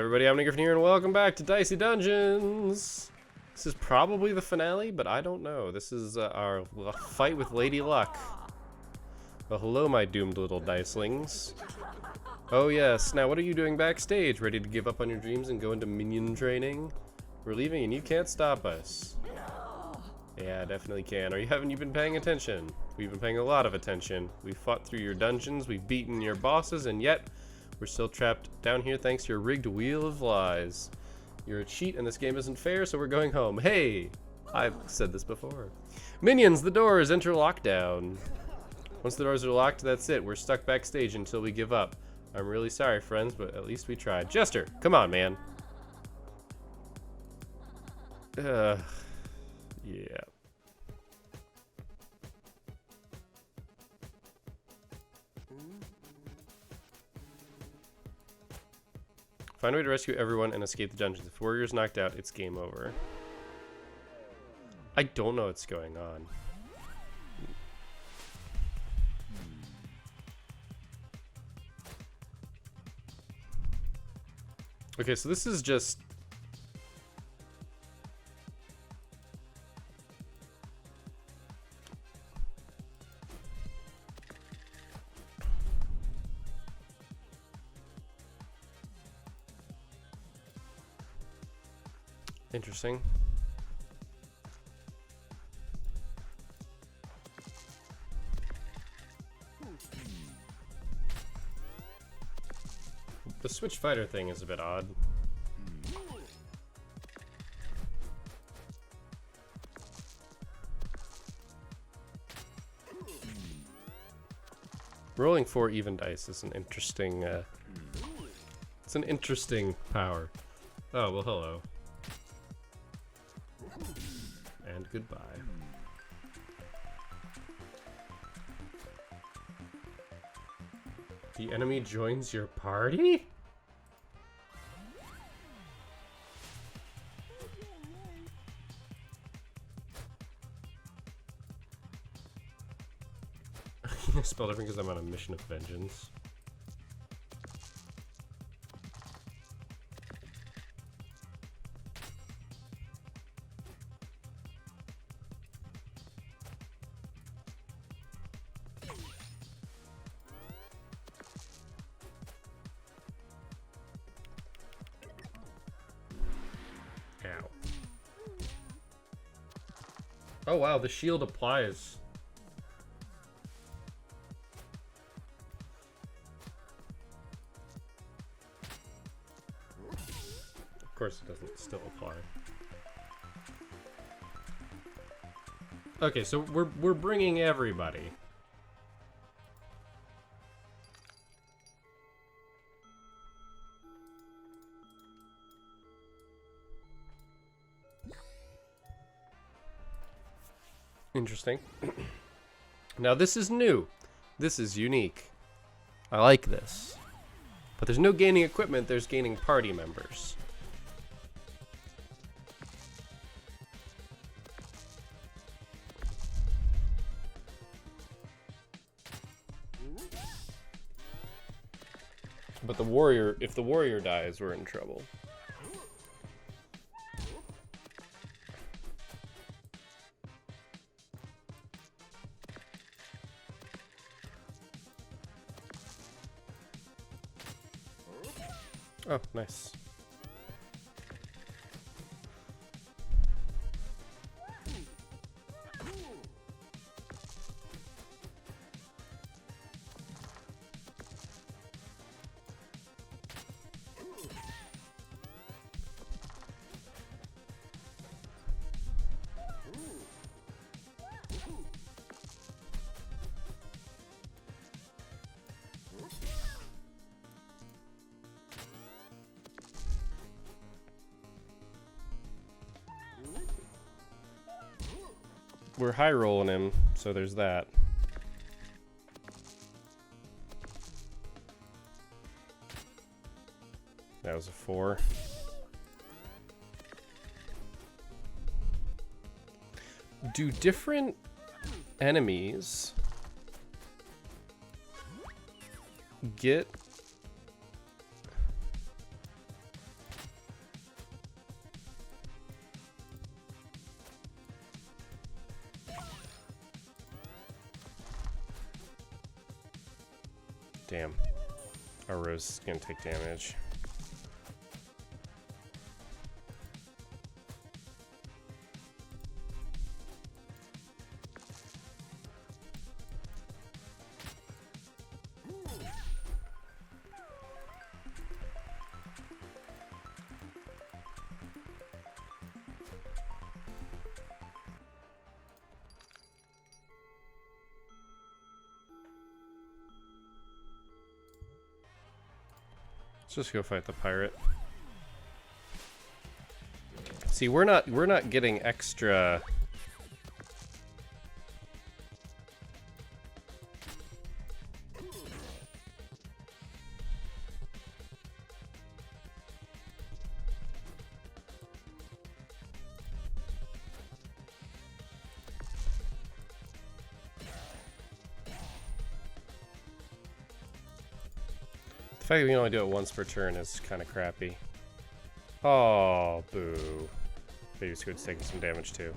everybody, I'm Nick here, and welcome back to Dicey Dungeons! This is probably the finale, but I don't know. This is our fight with Lady Luck. Well, hello, my doomed little dicelings. Oh yes, now what are you doing backstage? Ready to give up on your dreams and go into minion training? We're leaving and you can't stop us. Yeah, definitely can. Haven't you been paying attention? We've been paying a lot of attention. We've fought through your dungeons, we've beaten your bosses, and yet we're still trapped down here thanks to your rigged wheel of lies. You're a cheat and this game isn't fair, so we're going home. Hey! I've said this before. Minions, the doors, enter lockdown. Once the doors are locked, that's it. We're stuck backstage until we give up. I'm really sorry, friends, but at least we tried. Jester, come on, man. Yeah. Find a way to rescue everyone and escape the dungeons. If Warrior's knocked out, it's game over. I don't know what's going on. Okay, so this is just... interesting. The switch fighter thing is a bit odd. Rolling 4 even dice is an interesting, it's an interesting power. Oh, well, hello. And goodbye. The enemy joins your party? I spelled different because I'm on a mission of vengeance. Ow. Oh wow, the shield applies. Of course it doesn't still apply. Okay, so we're bringing everybody. Interesting. Now this is new. This is unique. I like this. But there's no gaining equipment, there's gaining party members. But the warrior, if the warrior dies, we're in trouble. Oh, nice. We're high rolling him, so there's that. That was a 4. Do different enemies get Damn. Our Rose is gonna take damage. Let's just go fight the pirate. See, we're not getting extra. The fact that we can only do it once per turn is kind of crappy. Oh, boo. Baby Squid's taking some damage too.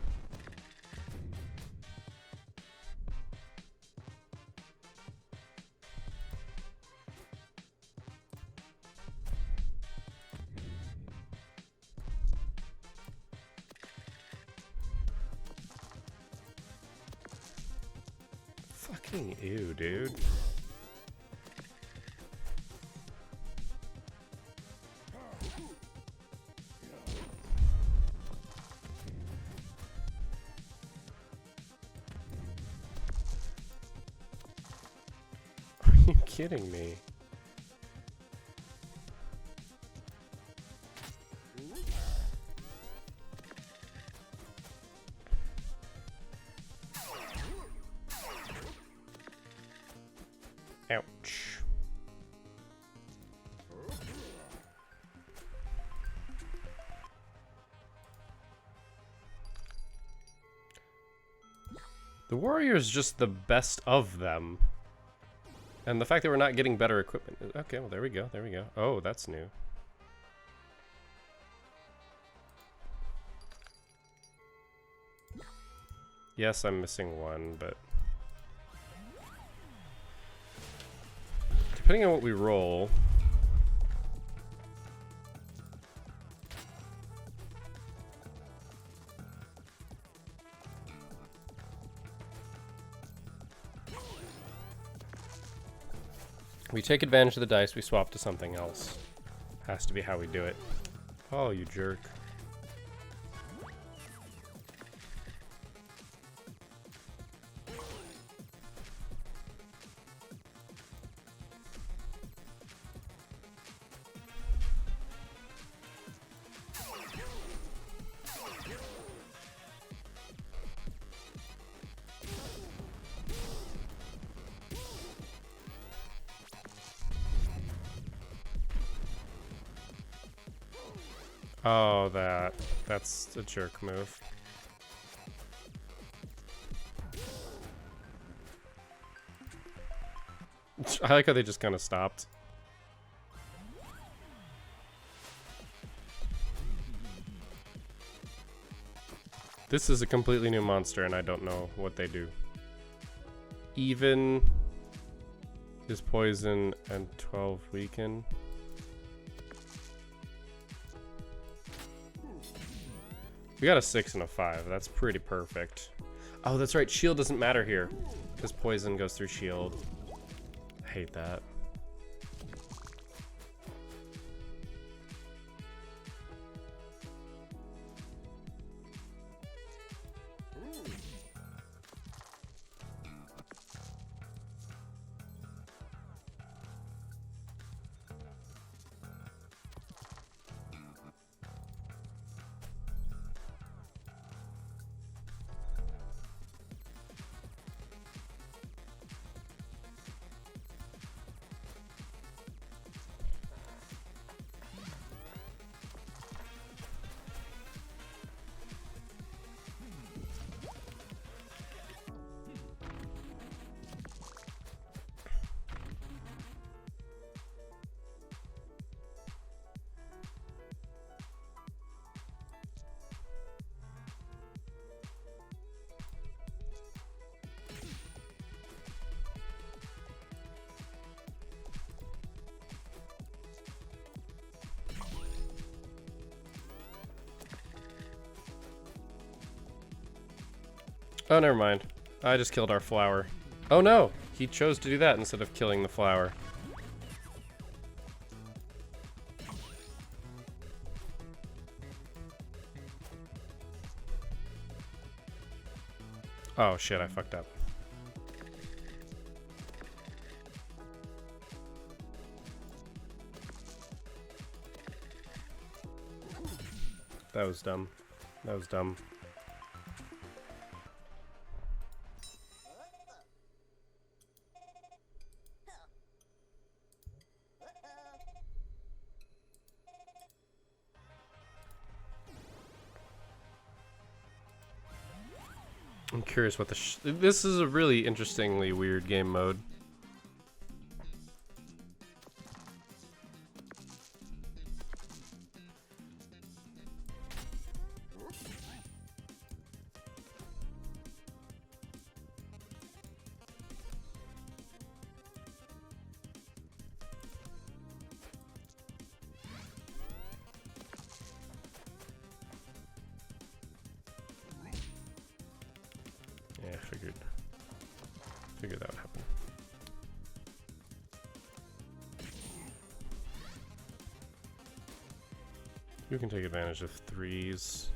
Fucking ew, dude. Are you kidding me? Ouch. The warrior's just the best of them. And the fact that we're not getting better equipment. Okay, well, there we go. There we go. Oh, that's new. Yes, I'm missing one, but depending on what we roll. We take advantage of the dice, we swap to something else. Has to be how we do it. Oh, you jerk. Oh, that's a jerk move. I like how they just kind of stopped. This is a completely new monster and I don't know what they do. Even is poison and 12 weaken. We got a 6 and a 5. That's pretty perfect. Oh, that's right. Shield doesn't matter here because poison goes through shield. I hate that. Oh, never mind. I just killed our flower. Oh no! He chose to do that instead of killing the flower. Oh shit, I fucked up. That was dumb. That was dumb. I'm curious what this is a really interestingly weird game mode. Yeah, figured that would happen. You can take advantage of threes.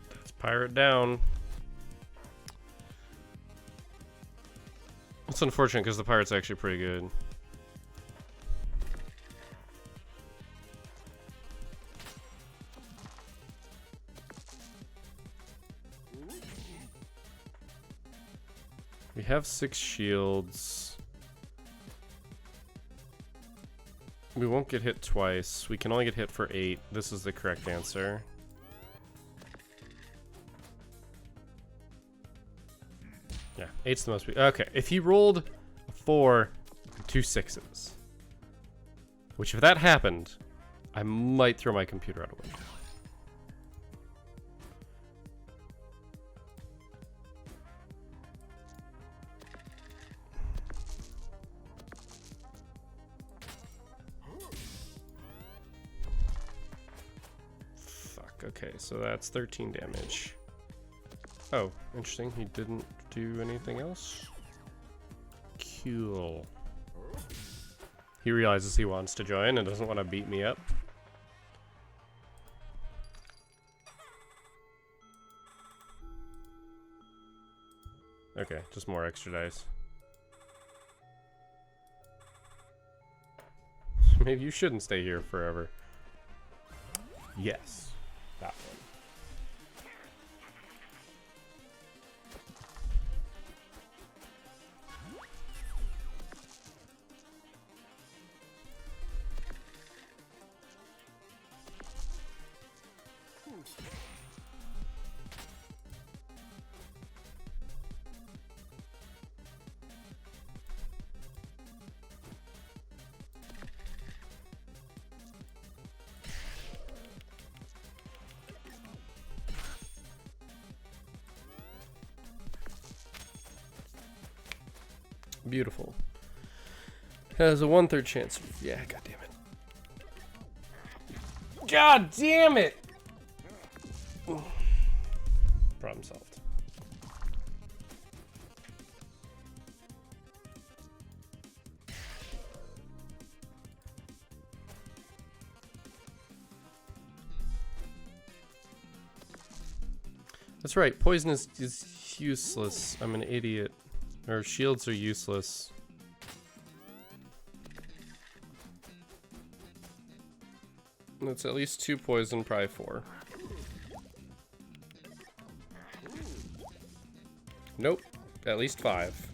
That's pirate down. It's unfortunate because the pirate's actually pretty good. We have 6 shields. We won't get hit twice. We can only get hit for 8. This is the correct answer. Yeah, 8's the most. Okay, if he rolled a 4 and 2 6s, which if that happened, I might throw my computer out a window. Fuck, okay, so that's 13 damage. Oh, interesting. He didn't do anything else. Cool. He realizes he wants to join and doesn't want to beat me up. Okay, just more extra dice. Maybe you shouldn't stay here forever. Yes, that one. Beautiful. Has a 1/3 chance. Yeah, god damn it. God damn it! Problem solved. That's right, poison is useless. I'm an idiot. Or shields are useless. That's at least 2 poison, probably 4. Nope, at least 5.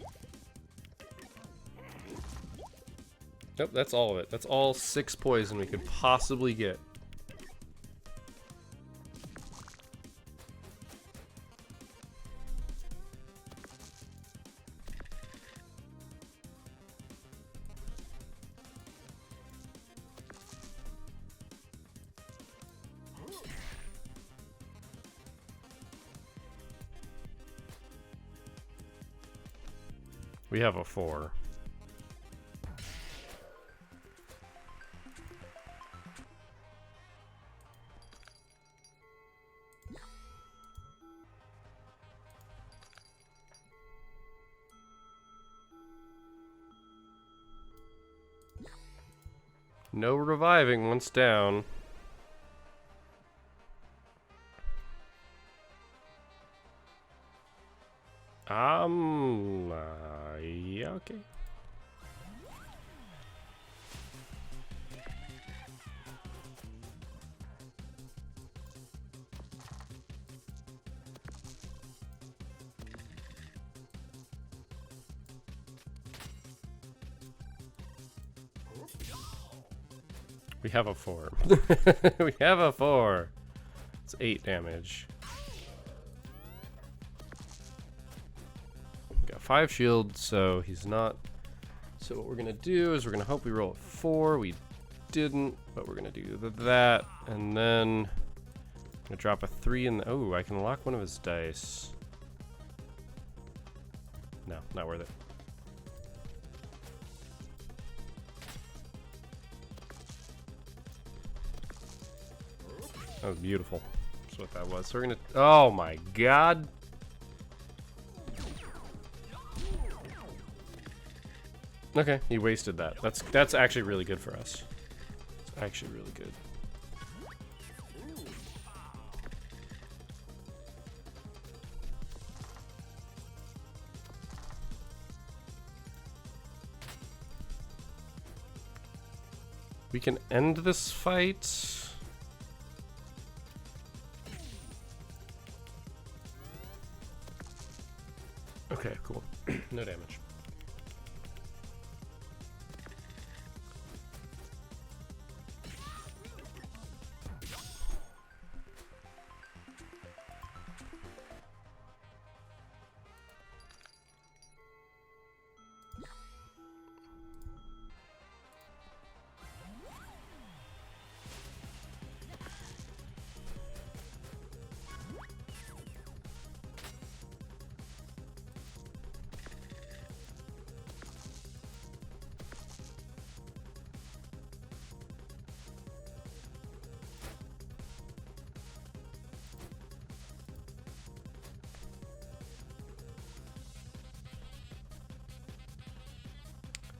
Nope, that's all of it. That's all 6 poison we could possibly get. We have a 4. No reviving once down. Yeah, okay. We have a 4. We have a 4. It's 8 damage. Got 5 shields, so he's not. So what we're gonna do is we're gonna hope we roll a 4. We didn't, but we're gonna do that, and then I'm gonna drop a 3 in the. Oh, I can lock one of his dice. No, not worth it. That was beautiful. That's what that was. So we're gonna. Oh my god. Okay, he wasted that. That's actually really good for us. It's actually really good. We can end this fight. Okay, cool. No damage.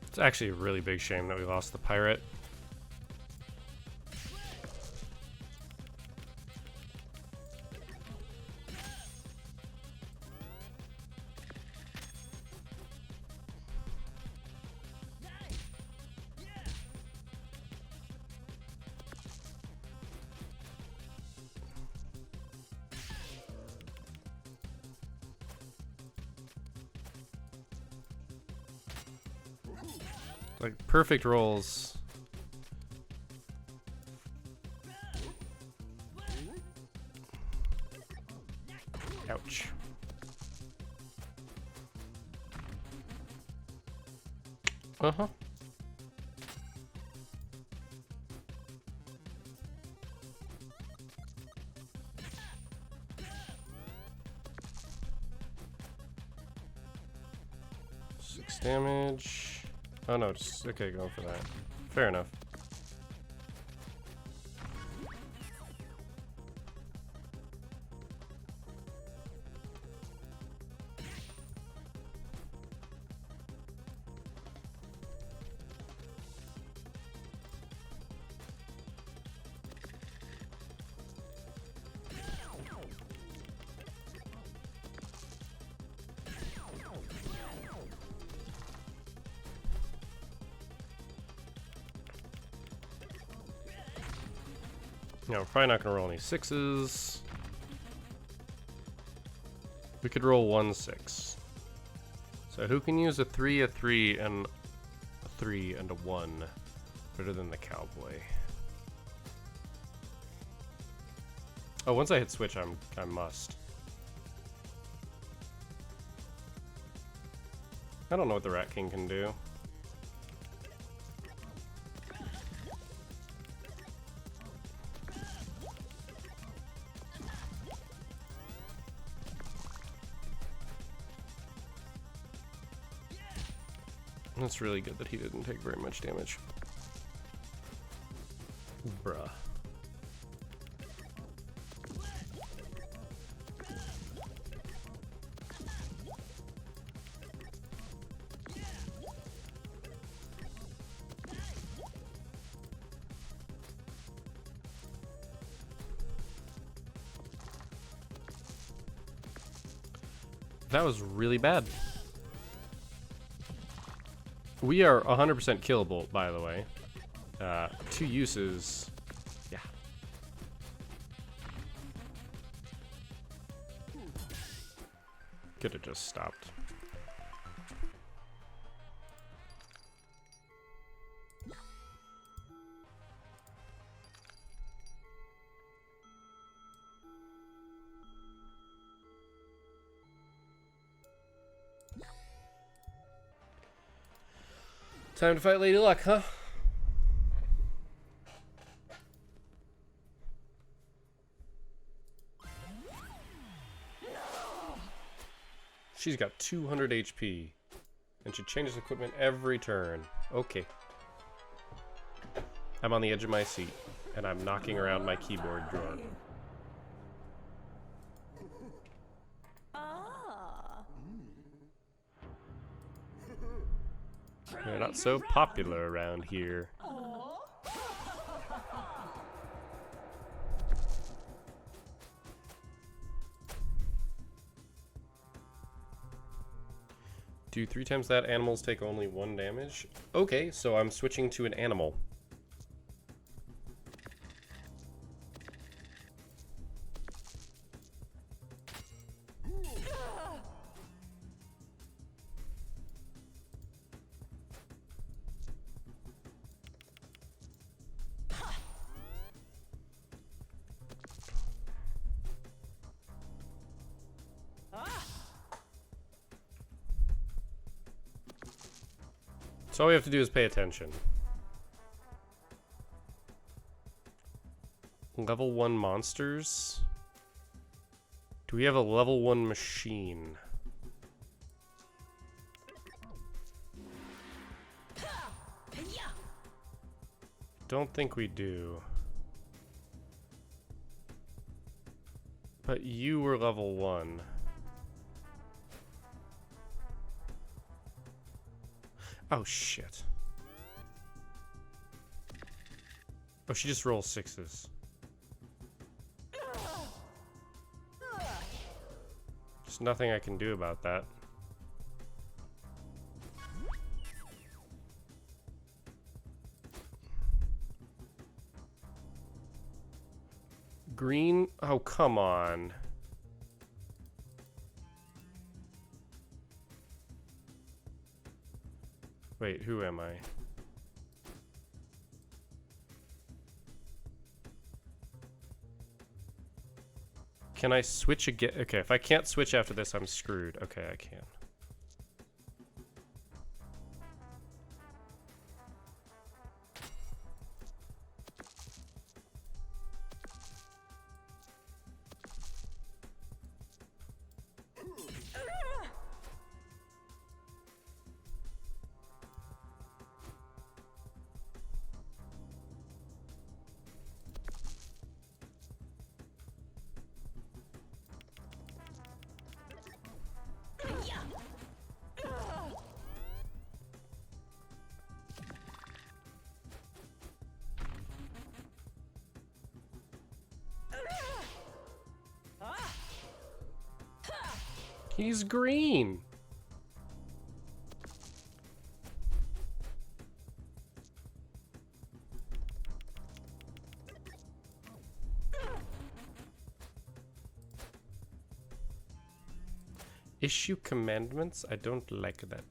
It's actually a really big shame that we lost the pirate. Like, perfect rolls. Ouch. Uh-huh. Six damage. Oh no, just okay, going for that. Fair enough. Yeah, we're probably not gonna roll any 6s. We could roll 1 6. So who can use a 3, and a 3, and a 1? Better than the cowboy. Oh, once I hit switch, I must. I don't know what the Rat King can do. That's really good that he didn't take very much damage. Bruh. That was really bad. We are 100% killable, by the way. 2 uses. Yeah. Could have just stopped. Time to fight Lady Luck, huh? She's got 200 HP. And she changes equipment every turn. Okay. I'm on the edge of my seat. And I'm knocking around my keyboard drawer. They're not so popular around here. Do 3 times that animals take only 1 damage? Okay, so I'm switching to an animal. So all we have to do is pay attention. Level 1 monsters. Do we have a level 1 machine? Don't think we do. But you were level 1. Oh, shit. Oh, she just rolls 6s. There's nothing I can do about that. Green? Oh, come on. Wait, who am I? Can I switch again? Okay, if I can't switch after this, I'm screwed. Okay, I can. He's green. Issue commandments? I don't like that.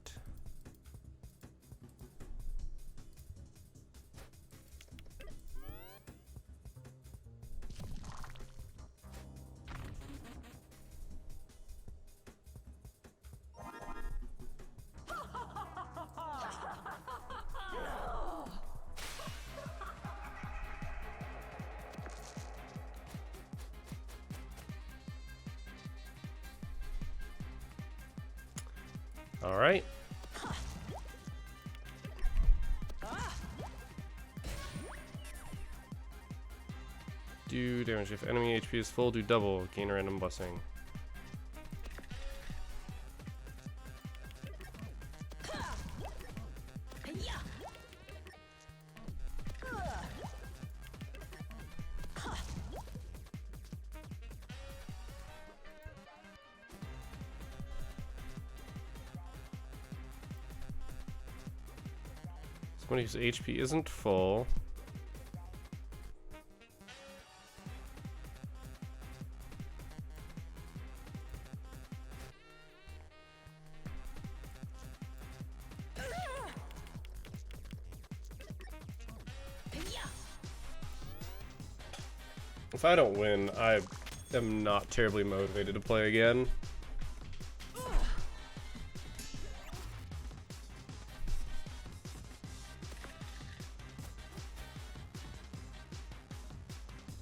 All right. Do damage if enemy HP is full. Do double. Gain a random blessing. Somebody whose HP isn't full. If I don't win, I am not terribly motivated to play again.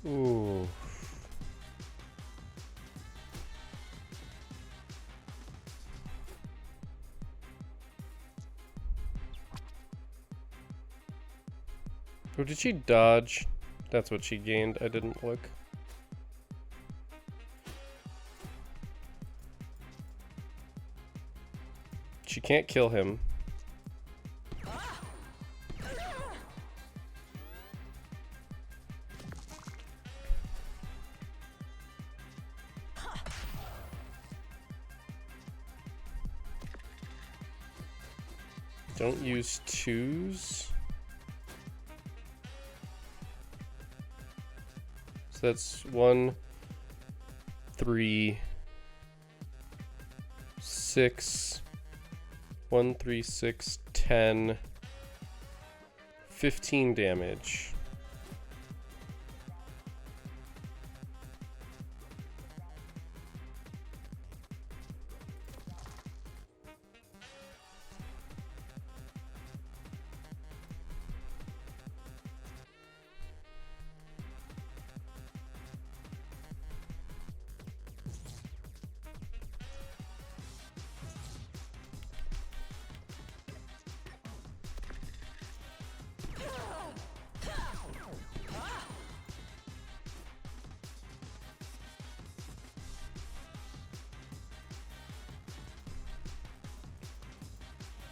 Ooh. Oh, did she dodge? That's what she gained. I didn't look. She can't kill him. Don't use twos. So that's 1, 3, 6, 1, 3, 6, 10, 15 damage.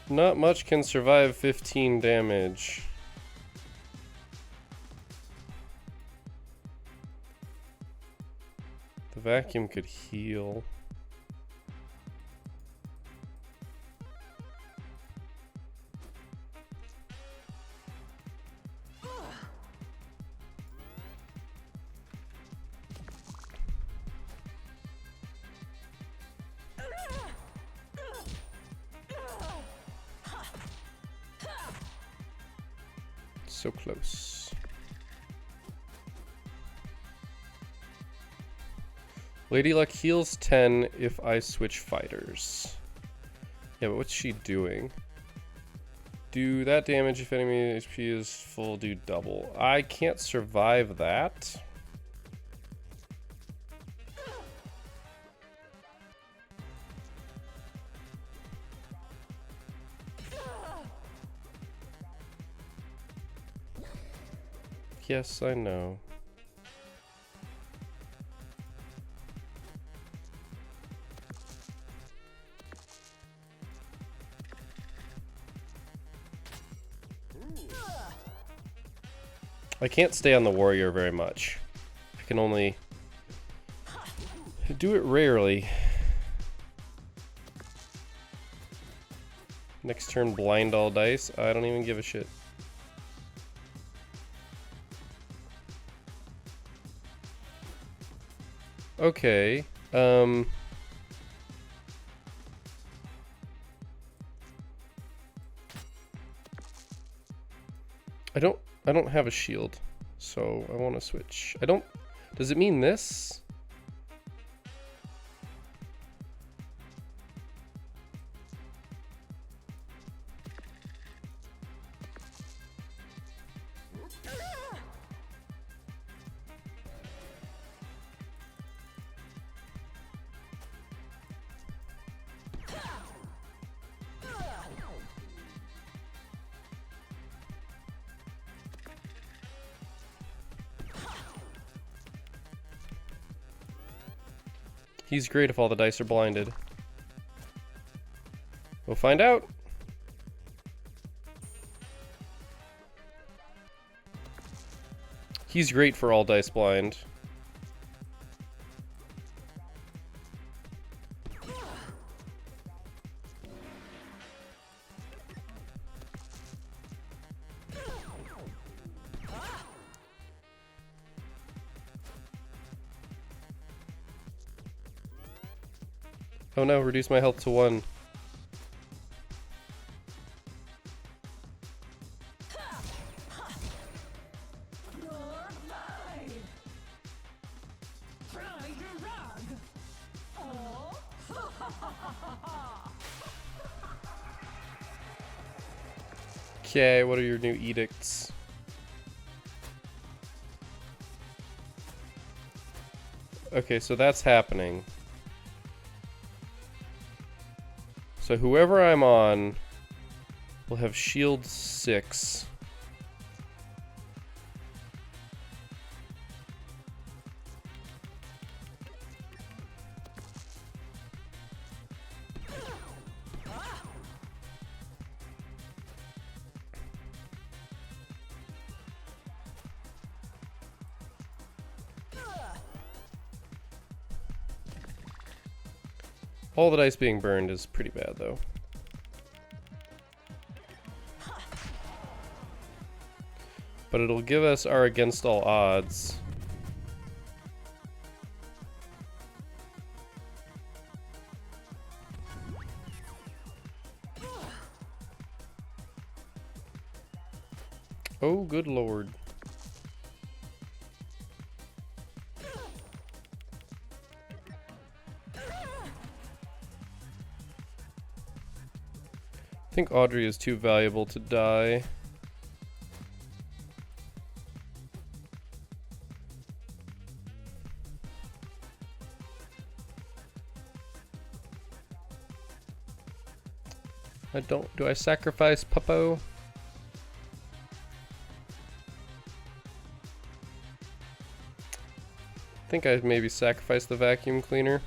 Not much can survive 15 damage. The vacuum could heal. So close. Lady Luck heals 10 if I switch fighters. Yeah, but what's she doing? Do that damage if enemy HP is full, do double. I can't survive that. Yes, I know. I can't stay on the warrior very much. I can only do it rarely. Next turn, blind all dice. I don't even give a shit. Okay. I don't have a shield, so I want to switch. I don't. Does it mean this? He's great if all the dice are blinded. We'll find out. He's great for all dice blind. Oh no, reduce my health to 1. Okay, what are your new edicts? Okay, so that's happening. So whoever I'm on will have shield 6. All the dice being burned is pretty bad, though. But it'll give us our against all odds. Oh, good lord. I think Audrey is too valuable to die. Do I sacrifice Puppo? I think I maybe sacrifice the vacuum cleaner.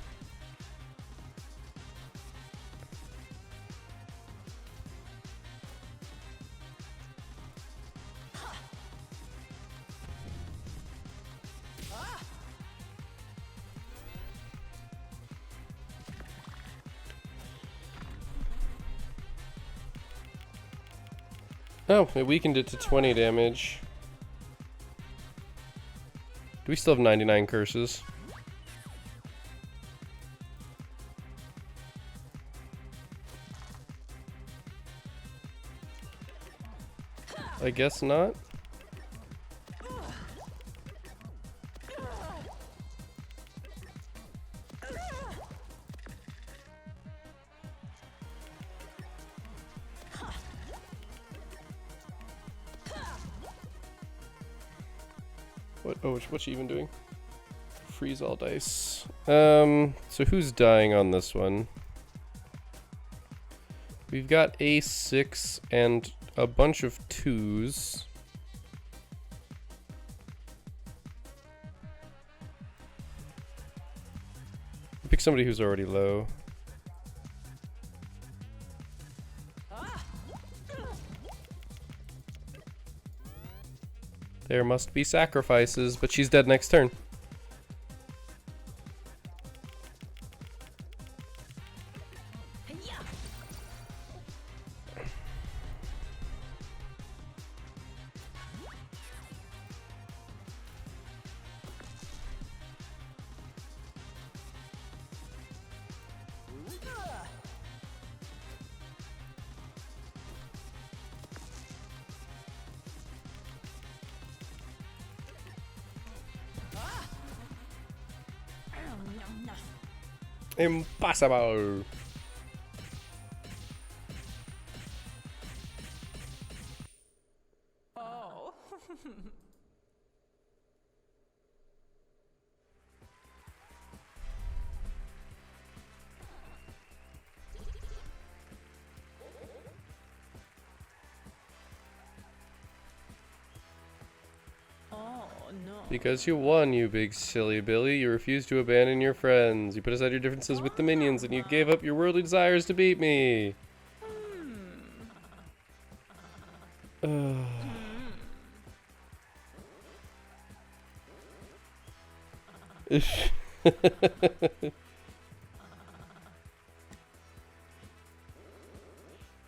Oh, it weakened it to 20 damage. Do we still have 99 curses? I guess not. What's she even doing? Freeze all dice. So who's dying on this one? We've got A6 and a bunch of 2s. Pick somebody who's already low. There must be sacrifices, but she's dead next turn. Impossible. Oh. Oh no. Because you won, you big silly Billy. You refused to abandon your friends. You put aside your differences with the minions, and you gave up your worldly desires to beat me.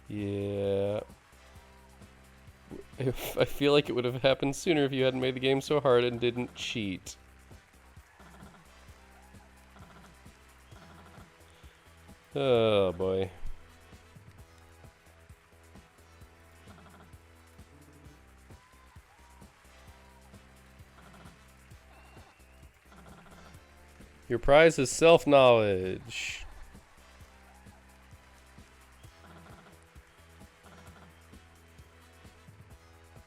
Yeah. I feel like it would have happened sooner if you hadn't made the game so hard and didn't cheat. Oh boy. Your prize is self-knowledge.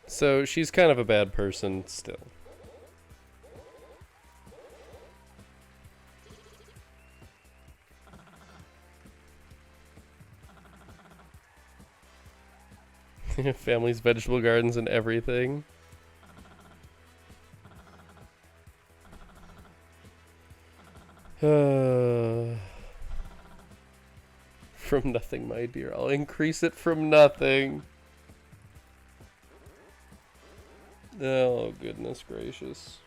So she's kind of a bad person still. Family's vegetable gardens and everything. From nothing, my dear. I'll increase it from nothing. Oh, goodness gracious.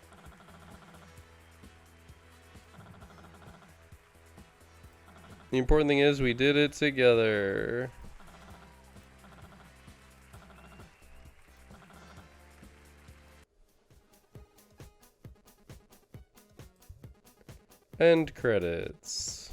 The important thing is we did it together. End credits.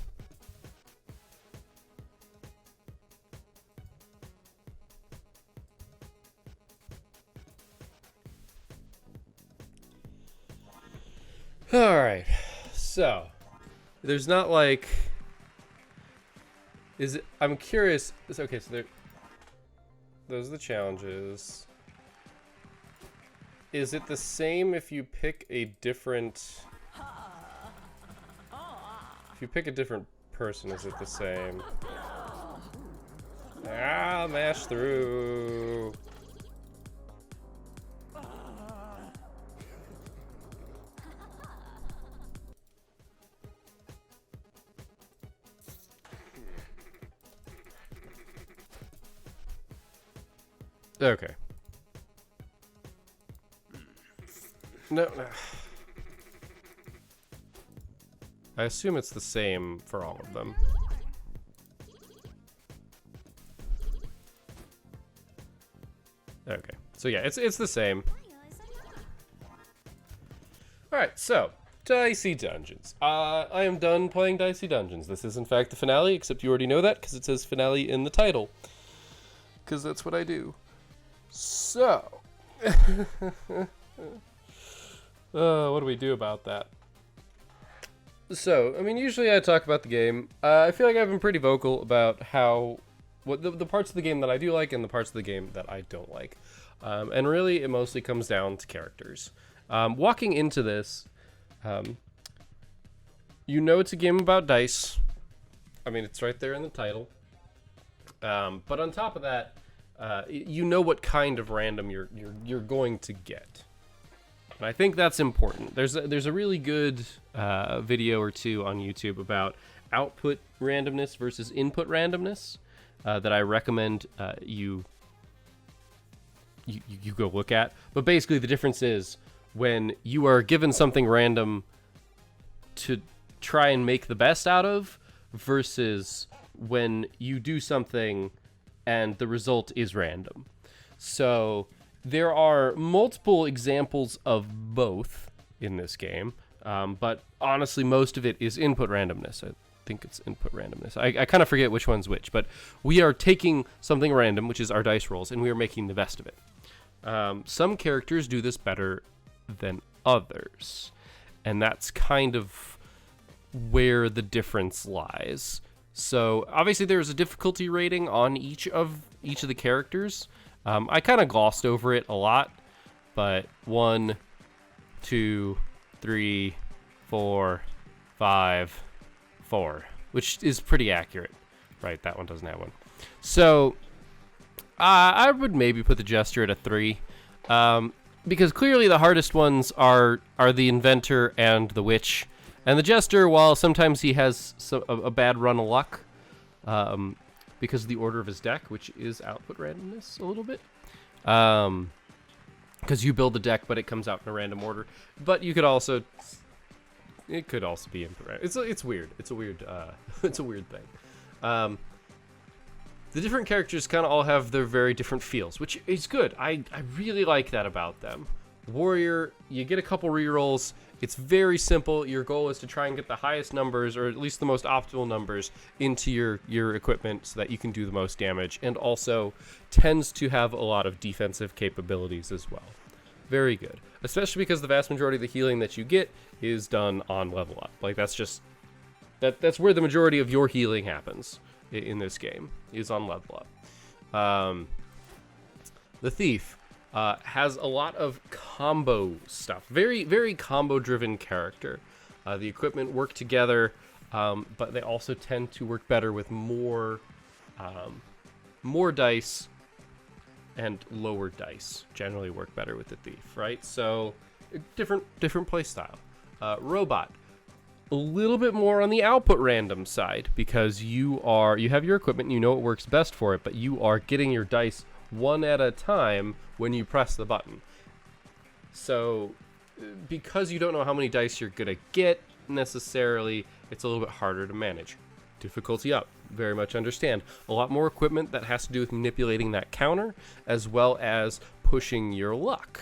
Alright, so there's not like, is it, I'm curious, okay, so there, those are the challenges. Is it the same if you pick a different, if you pick a different person, is it the same? Ah, mash through. Okay. No. I assume it's the same for all of them. Okay. So yeah, it's the same. Alright, so Dicey Dungeons. I am done playing Dicey Dungeons. This is in fact the finale, except you already know that because it says finale in the title. Because that's what I do. So, what do we do about that? So, I mean, usually I talk about the game. I feel like I've been pretty vocal about what the parts of the game that I do like and the parts of the game that I don't like. And really, it mostly comes down to characters. Walking into this, you know it's a game about dice. I mean, it's right there in the title. But on top of that, you know what kind of random you're going to get, and I think that's important. There's a really good video or two on YouTube about output randomness versus input randomness that I recommend you go look at. But basically, the difference is when you are given something random to try and make the best out of, versus when you do something and the result is random. So there are multiple examples of both in this game, but honestly most of it is input randomness. I think it's input randomness. I kind of forget which one's which, but we are taking something random, which is our dice rolls, and we are making the best of it. Some characters do this better than others, and that's kind of where the difference lies. So obviously there's a difficulty rating on each of the characters. I kind of glossed over it a lot, but 1, 2, 3, 4, 5, 4, which is pretty accurate. Right, that one doesn't have one. So I would maybe put the Jester at a 3. because clearly the hardest ones are the Inventor and the Witch. And the Jester, while sometimes he has a bad run of luck, because of the order of his deck, which is output randomness a little bit. Because you build the deck, but it comes out in a random order. But you could also, it could also be input. It's weird. It's a weird it's a weird thing. The different characters kind of all have their very different feels, which is good. I really like that about them. Warrior, you get a couple rerolls. It's very simple. Your goal is to try and get the highest numbers, or at least the most optimal numbers, into your equipment so that you can do the most damage, and also tends to have a lot of defensive capabilities as well. Very good. Especially because the vast majority of the healing that you get is done on level up. Like, that's just... That's where the majority of your healing happens in this game, is on level up. The Thief has a lot of combo stuff. Very, very combo-driven character. The equipment work together, but they also tend to work better with more dice, and lower dice generally work better with the Thief, right? So, different play style. Robot. A little bit more on the output random side, because you have your equipment and you know what works best for it, but you are getting your dice one at a time when you press the button. So because you don't know how many dice you're gonna get necessarily, it's a little bit harder to manage. Difficulty up, very much understand. A lot more equipment that has to do with manipulating that counter, as well as pushing your luck.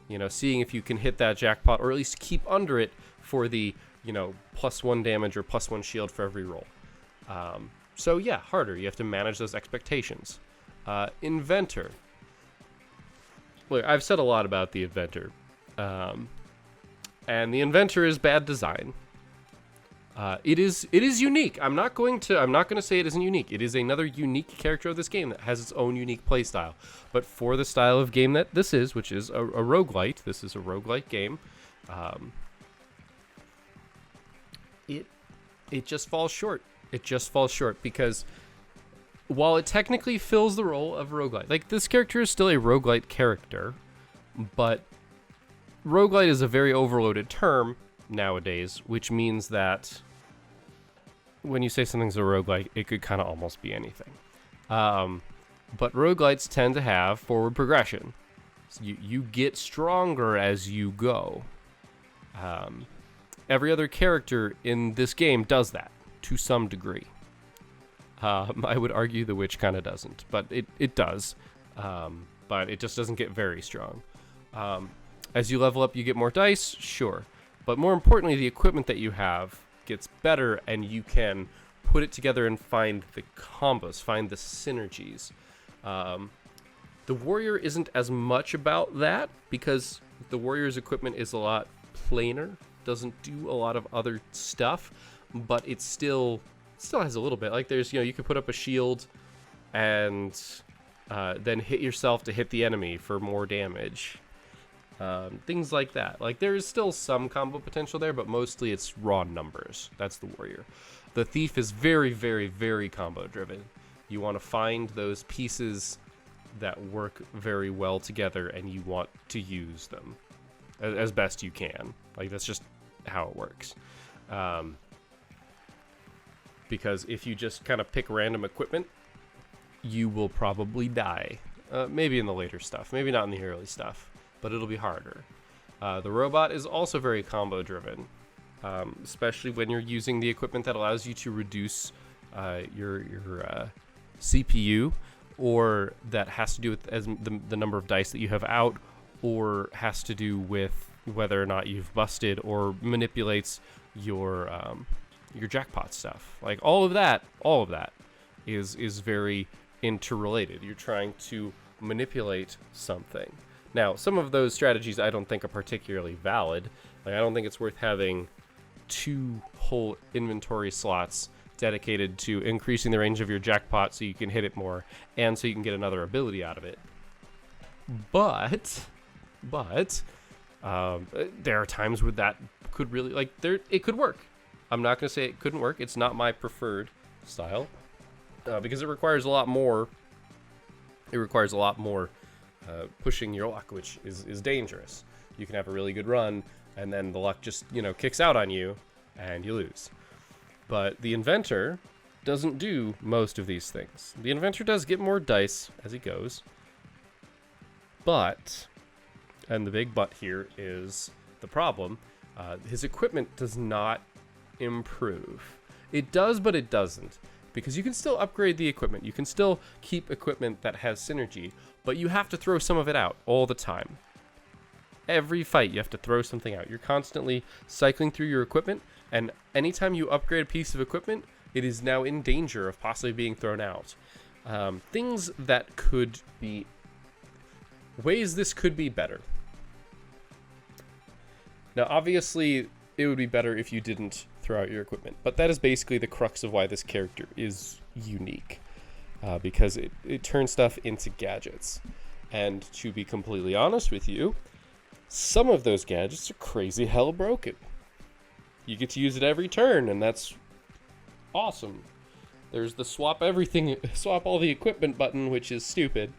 You know, seeing if you can hit that jackpot, or at least keep under it for the, you know, +1 damage or +1 shield for every roll. So yeah, harder. You have to manage those expectations. Inventor. Look, I've said a lot about the Inventor. And the Inventor is bad design. It is unique. I'm not going to say it isn't unique. It is another unique character of this game that has its own unique playstyle. But for the style of game that this is, which is a roguelite, this is a roguelite game, it just falls short. It just falls short because while it technically fills the role of roguelite, like, this character is still a roguelite character, but roguelite is a very overloaded term nowadays, which means that when you say something's a roguelite, it could kind of almost be anything. But roguelites tend to have forward progression. So you get stronger as you go. Every other character in this game does that to some degree. I would argue the Witch kind of doesn't, but it does. But it just doesn't get very strong. As you level up, you get more dice, sure. But more importantly, the equipment that you have gets better, and you can put it together and find the combos, find the synergies. The Warrior isn't as much about that, because the Warrior's equipment is a lot plainer, doesn't do a lot of other stuff, but it still has a little bit. Like, there's, you could put up a shield and then hit yourself to hit the enemy for more damage. Things like that. Like, there is still some combo potential there, but mostly it's raw numbers. That's the Warrior. The Thief is very, very, very combo driven. You want to find those pieces that work very well together, and you want to use them as best you can. Like, that's just how it works. Because if you just kind of pick random equipment, you will probably die. Maybe in the later stuff, maybe not in the early stuff, but it'll be harder. The Robot is also very combo driven, especially when you're using the equipment that allows you to reduce your CPU, or that has to do with the number of dice that you have out, or has to do with whether or not you've busted, or manipulates your jackpot stuff. Like, all of that is very interrelated. You're trying to manipulate something. Now, some of those strategies I don't think are particularly valid. Like, I don't think it's worth having 2 whole inventory slots dedicated to increasing the range of your jackpot so you can hit it more, and so you can get another ability out of it. But there are times where that could really, it could work. I'm not going to say it couldn't work. It's not my preferred style, because it requires a lot more. It requires a lot more pushing your luck, which is dangerous. You can have a really good run, and then the luck just, kicks out on you, and you lose. But the Inventor doesn't do most of these things. The Inventor does get more dice as he goes, but, and the big but here is the problem, his equipment does not improve. It does, but it doesn't. Because you can still upgrade the equipment. You can still keep equipment that has synergy, but you have to throw some of it out all the time. Every fight, you have to throw something out. You're constantly cycling through your equipment, and anytime you upgrade a piece of equipment, it is now in danger of possibly being thrown out. Things that could be... ways this could be better. Now, obviously, it would be better if you didn't throw out your equipment, but that is basically the crux of why this character is unique, because it turns stuff into gadgets. And to be completely honest with you, some of those gadgets are crazy hell broken. You get to use it every turn, and that's awesome. There's the swap all the equipment button, which is stupid.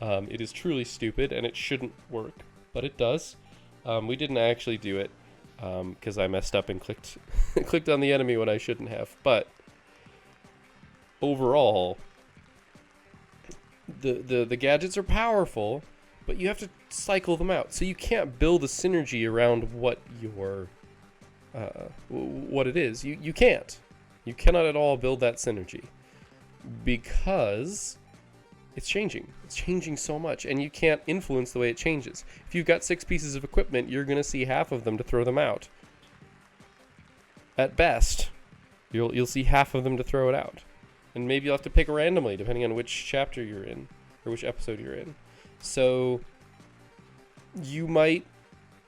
It is truly stupid, and it shouldn't work, but it does. We didn't actually do it, because I messed up and clicked on the enemy when I shouldn't have. But overall, the gadgets are powerful, but you have to cycle them out. So you can't build a synergy around what it is. You can't. You cannot at all build that synergy because it's changing. It's changing so much, and you can't influence the way it changes. If you've got 6 pieces of equipment, you're going to see half of them to throw them out. At best, you'll see half of them to throw it out. And maybe you'll have to pick randomly, depending on which chapter you're in, or which episode you're in. So, you might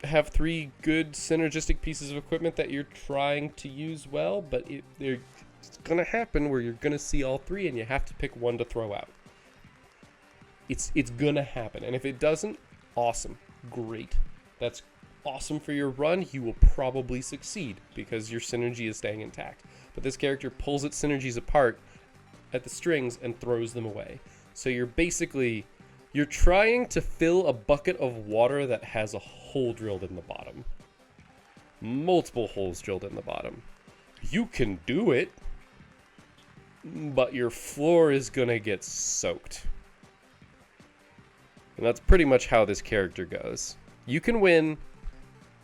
have 3 good synergistic pieces of equipment that you're trying to use well, but it's going to happen where you're going to see all 3, and you have to pick one to throw out. It's gonna happen, and if it doesn't, awesome, great. That's awesome for your run. You will probably succeed because your synergy is staying intact. But this character pulls its synergies apart at the strings and throws them away. So you're trying to fill a bucket of water that has a hole drilled in the bottom. Multiple holes drilled in the bottom. You can do it, but your floor is gonna get soaked. And that's pretty much how this character goes. You can win,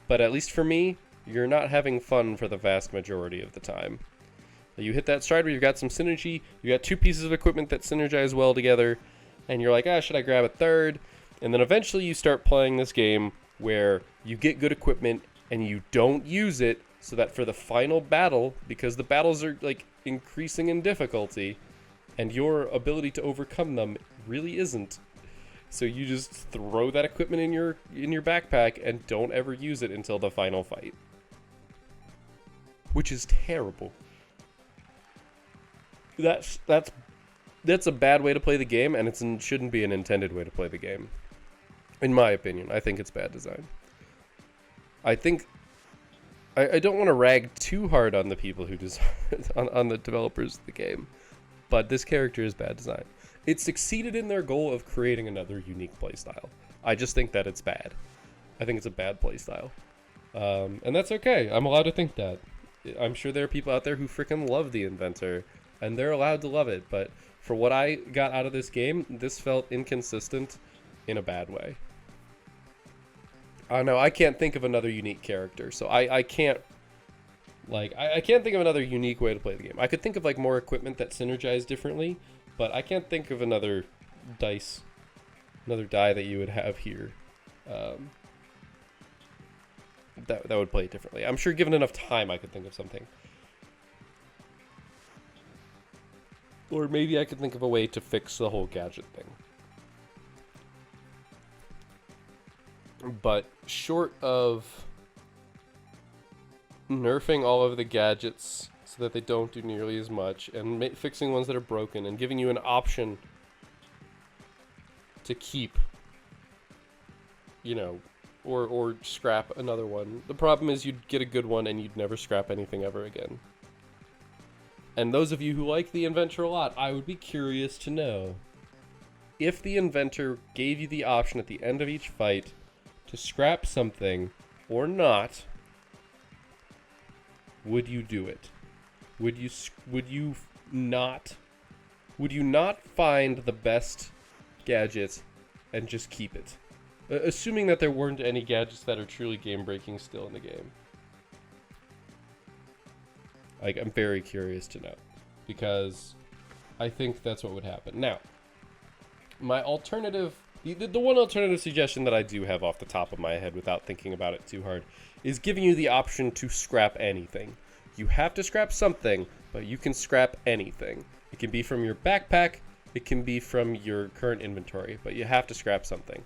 but at least for me, you're not having fun for the vast majority of the time. You hit that stride where you've got some synergy, you got 2 pieces of equipment that synergize well together, and you're like, should I grab a third? And then eventually you start playing this game where you get good equipment and you don't use it, so that for the final battle, because the battles are like increasing in difficulty, and your ability to overcome them really isn't. So you just throw that equipment in your backpack and don't ever use it until the final fight. Which is terrible. That's a bad way to play the game, and it shouldn't be an intended way to play the game. In my opinion, I think it's bad design. I don't want to rag too hard on the people who on the developers of the game, but this character is bad design. It succeeded in their goal of creating another unique playstyle. I just think that it's bad. I think it's a bad playstyle. And that's okay. I'm allowed to think that. I'm sure there are people out there who freaking love the Inventor, and they're allowed to love it, but for what I got out of this game, this felt inconsistent in a bad way. I don't know, I can't think of another unique character, so I can't think of another unique way to play the game. I could think of like more equipment that synergize differently, but I can't think of another die that you would have here that would play it differently. I'm sure given enough time I could think of something. Or maybe I could think of a way to fix the whole gadget thing. But short of nerfing all of the gadgets so that they don't do nearly as much, and fixing ones that are broken, and giving you an option to keep, or scrap another one. The problem is you'd get a good one and you'd never scrap anything ever again. And those of you who like the Inventor a lot, I would be curious to know, if the inventor gave you the option at the end of each fight to scrap something or not, would you do it? Would you not find the best gadget and just keep it? Assuming that there weren't any gadgets that are truly game-breaking still in the game. Like, I'm very curious to know, because I think that's what would happen. Now, my alternative, the one alternative suggestion that I do have off the top of my head without thinking about it too hard, is giving you the option to scrap anything. You have to scrap something, but you can scrap anything. It can be from your backpack, it can be from your current inventory, but you have to scrap something.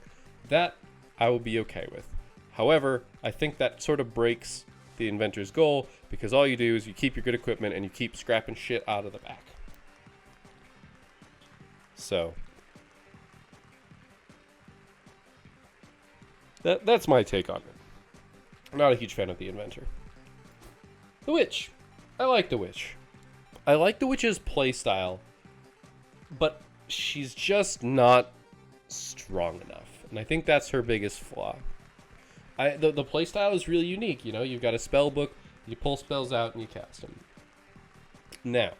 That I will be okay with. However, I think that sort of breaks the inventor's goal, because all you do is you keep your good equipment and you keep scrapping shit out of the back. So that's my take on it. I'm not a huge fan of the inventor. The witch. I like the witch. I like the witch's playstyle, but she's just not strong enough. And I think that's her biggest flaw. The playstyle is really unique. You know, you've got a spell book, you pull spells out and you cast them. Now,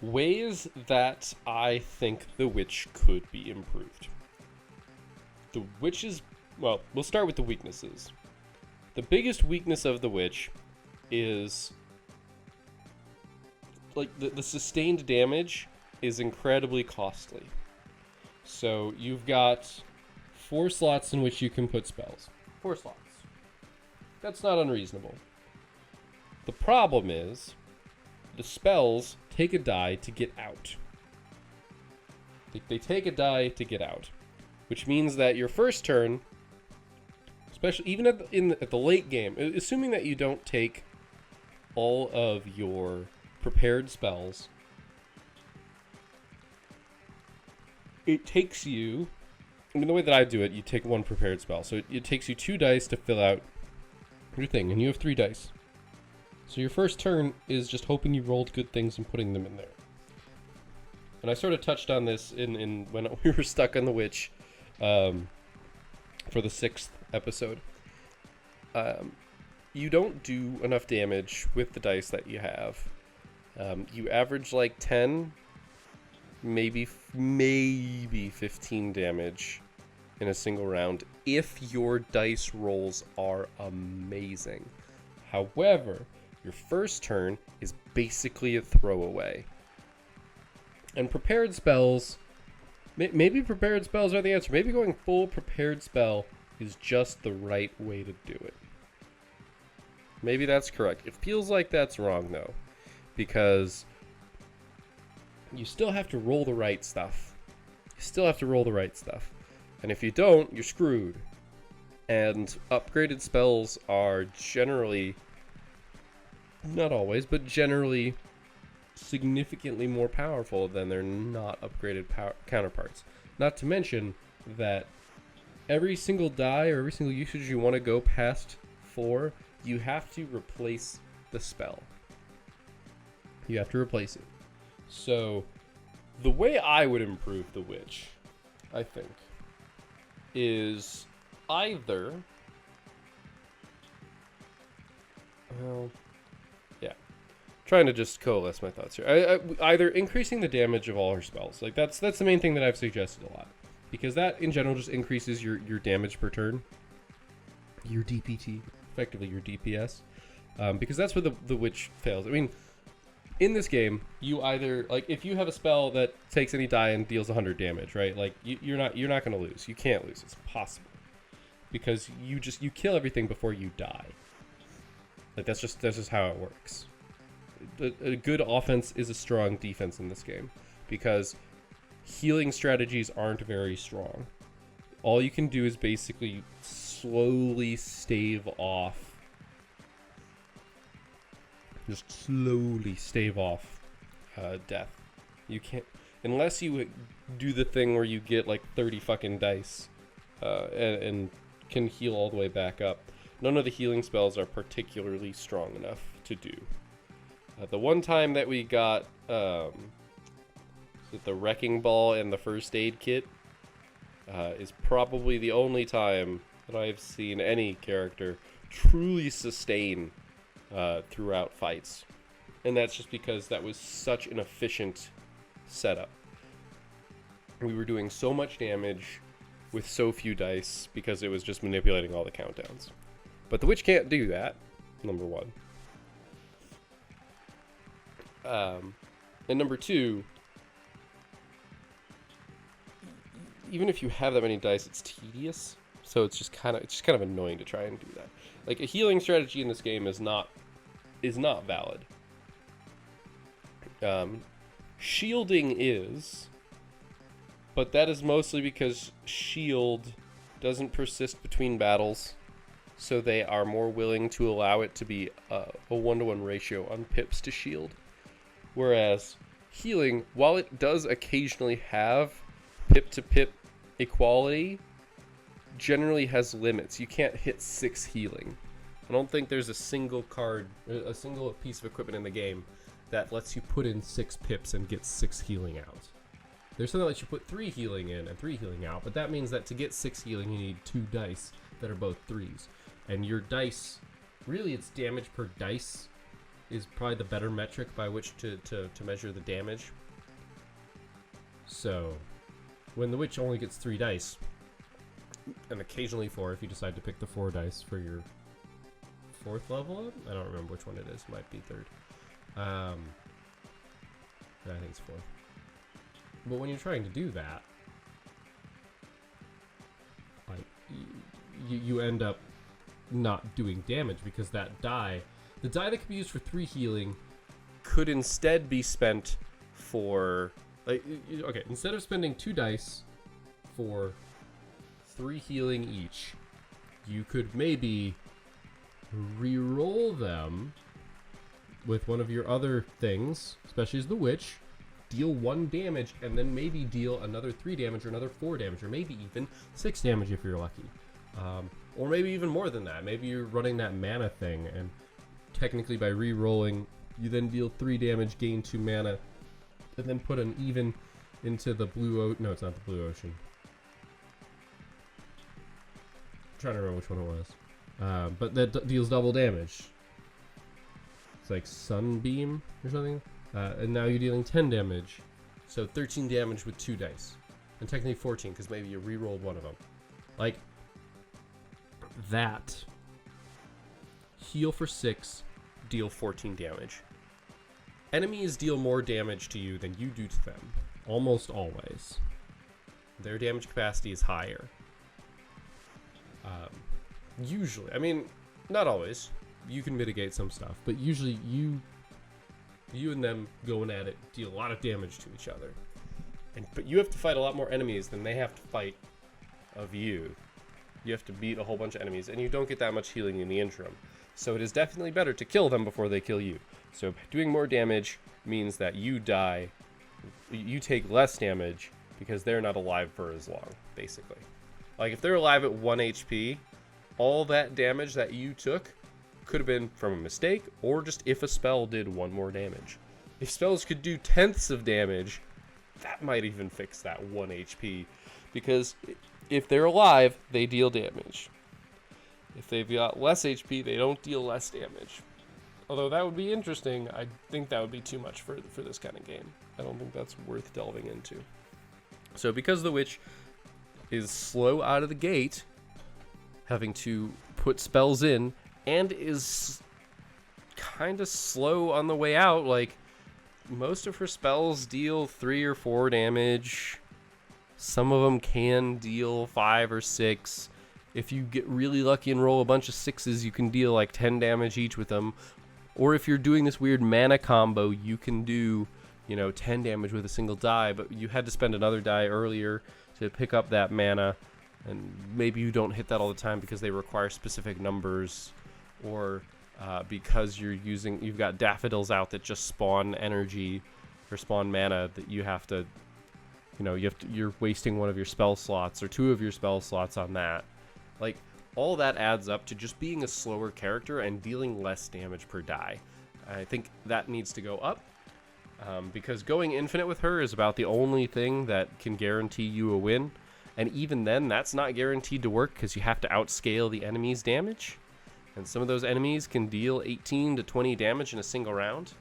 ways that I think the witch could be improved. The witch's, well, we'll start with the weaknesses. The biggest weakness of the witch is, like, the sustained damage is incredibly costly. So you've got 4 slots in which you can put spells. 4 slots. That's not unreasonable. The problem is, the spells take a die to get out. They take a die to get out, which means that your first turn, especially even at the late game, assuming that you don't take all of your prepared spells, it takes you, I mean, the way that I do it, you take 1 prepared spell. So it takes you 2 dice to fill out your thing, and you have 3 dice. So your first turn is just hoping you rolled good things and putting them in there. And I sort of touched on this in when we were stuck on the witch for the 6th episode. You don't do enough damage with the dice that you have. You average like 10, maybe 15 damage in a single round if your dice rolls are amazing. However, your first turn is basically a throwaway. And prepared spells, maybe prepared spells are the answer. Maybe going full prepared spell is just the right way to do it. Maybe that's correct. It feels like that's wrong though, because you still have to roll the right stuff. And if you don't, you're screwed. And upgraded spells are generally, not always, but generally significantly more powerful than their not upgraded counterparts. Not to mention that every single die or every single usage you want to go past 4, you have to replace the spell. You have to replace it. So the way I would improve the witch, I think, is either, well, yeah, trying to just coalesce my thoughts here. Either increasing the damage of all her spells, like that's the main thing that I've suggested a lot, because that in general just increases your damage per turn, your DPT, effectively your DPS, because that's where the witch fails. I mean, in this game, you either, like, if you have a spell that takes any die and deals 100 damage, right? Like, you're not going to lose. You can't lose. It's impossible, because you kill everything before you die. Like, that's just how it works. A good offense is a strong defense in this game, because healing strategies aren't very strong. All you can do is basically slowly stave off. Just slowly stave off death. You can't, unless you do the thing where you get like 30 fucking dice and can heal all the way back up. None of the healing spells are particularly strong enough to do. The one time that we got, that the Wrecking Ball and the First Aid Kit is probably the only time that I've seen any character truly sustain throughout fights. And that's just because that was such an efficient setup. We were doing so much damage with so few dice because it was just manipulating all the countdowns. But the Witch can't do that, number one. And number two, even if you have that many dice, it's tedious. So it's just kind of annoying to try and do that. Like, a healing strategy in this game is not valid. Shielding is, but that is mostly because shield doesn't persist between battles, so they are more willing to allow it to be a 1-to-1 ratio on pips to shield. Whereas healing, while it does occasionally have pip-to-pip equality, generally has limits. You can't hit 6 healing. I don't think there's a single piece of equipment in the game that lets you put in 6 pips and get 6 healing out. There's something that lets you put 3 healing in and 3 healing out, but that means that to get 6 healing, you need 2 dice that are both 3s. And your dice, really its damage per dice is probably the better metric by which to measure the damage. So, when the Witch only gets 3 dice, and occasionally 4 if you decide to pick the 4 dice for your 4th level up? I don't remember which one it is. It might be 3rd. I think it's 4th. But when you're trying to do that, like, you end up not doing damage because that die, the die that could be used for 3 healing, could instead be spent for, like, okay, instead of spending 2 dice for 3 healing each, you could maybe re-roll them with one of your other things, especially as the Witch, deal 1 damage, and then maybe deal another 3 damage or another 4 damage, or maybe even 6 damage if you're lucky. Or maybe even more than that. Maybe you're running that mana thing, and technically by re-rolling, you then deal 3 damage, gain 2 mana, and then put an even into the blue ocean. No, it's not the blue ocean. I'm trying to remember which one it was. But that deals double damage. It's like Sunbeam or something. And now you're dealing 10 damage. So 13 damage with 2 dice. And technically 14, because maybe you re-rolled one of them. Like, that. Heal for 6, deal 14 damage. Enemies deal more damage to you than you do to them. Almost always. Their damage capacity is higher. Usually. I mean, not always. You can mitigate some stuff. But usually you and them going at it deal a lot of damage to each other. But you have to fight a lot more enemies than they have to fight of you. You have to beat a whole bunch of enemies, and you don't get that much healing in the interim. So it is definitely better to kill them before they kill you. So doing more damage means that you die, you take less damage, because they're not alive for as long, basically. Like, if they're alive at 1 HP, all that damage that you took could have been from a mistake, or just if a spell did 1 more damage. If spells could do tenths of damage, that might even fix that 1 HP, because if they're alive, they deal damage. If they've got less HP, they don't deal less damage. Although that would be interesting, I think that would be too much for this kind of game. I don't think that's worth delving into. So because the Witch is slow out of the gate, having to put spells in, and is kind of slow on the way out, like, most of her spells deal 3 or 4 damage. Some of them can deal 5 or 6. If you get really lucky and roll a bunch of 6s, you can deal like 10 damage each with them. Or if you're doing this weird mana combo, you can do, 10 damage with a single die, but you had to spend another die earlier to pick up that mana. And maybe you don't hit that all the time because they require specific numbers, or because you've got daffodils out that just spawn energy or spawn mana that you have to, you're wasting one of your spell slots or 2 of your spell slots on that. Like, all that adds up to just being a slower character and dealing less damage per die. I think that needs to go up. Because going infinite with her is about the only thing that can guarantee you a win. And even then, that's not guaranteed to work because you have to outscale the enemy's damage. And some of those enemies can deal 18 to 20 damage in a single round.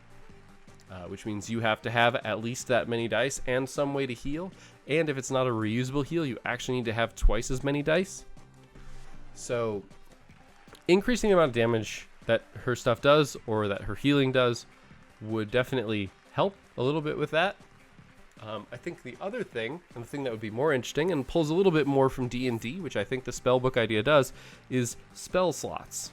Which means you have to have at least that many dice and some way to heal. And if it's not a reusable heal, you actually need to have twice as many dice. So increasing the amount of damage that her stuff does or that her healing does would definitely help a little bit with that. I think the other thing, and the thing that would be more interesting and pulls a little bit more from D&D, which I think the spellbook idea does, is spell slots.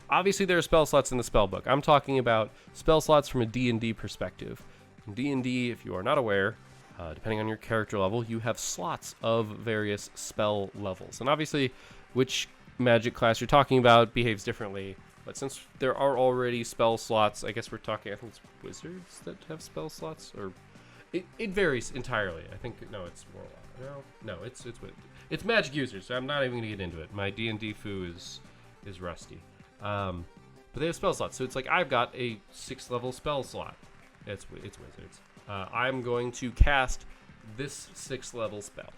Obviously, there are spell slots in the spellbook. I'm talking about spell slots from a D&D perspective. In D&D, if you are not aware, depending on your character level, you have slots of various spell levels. And obviously, which magic class you're talking about behaves differently. But since there are already spell slots, I guess we're talking, I think it's wizards that have spell slots, or it varies entirely. I think, no, it's warlock. No, it's magic users, so I'm not even gonna get into it. My D&D foo is rusty. But they have spell slots, so it's like I've got a 6th level spell slot. It's wizards. I'm going to cast this 6th level spell.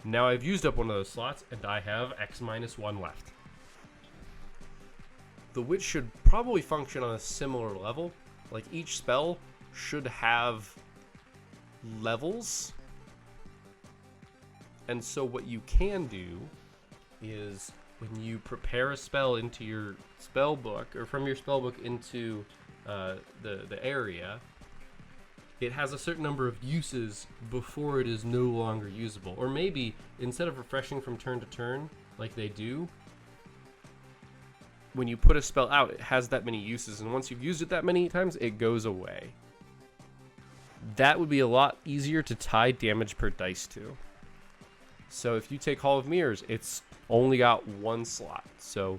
Now I've used up one of those slots, and I have X-1 left. The witch should probably function on a similar level. Like, each spell should have levels. And so what you can do is when you prepare a spell into your spell book, or from your spell book into the area, it has a certain number of uses before it is no longer usable. Or maybe instead of refreshing from turn to turn like they do, when you put a spell out, it has that many uses, and once you've used it that many times, it goes away. That would be a lot easier to tie damage per dice to. So if you take Hall of Mirrors, it's only got one slot. So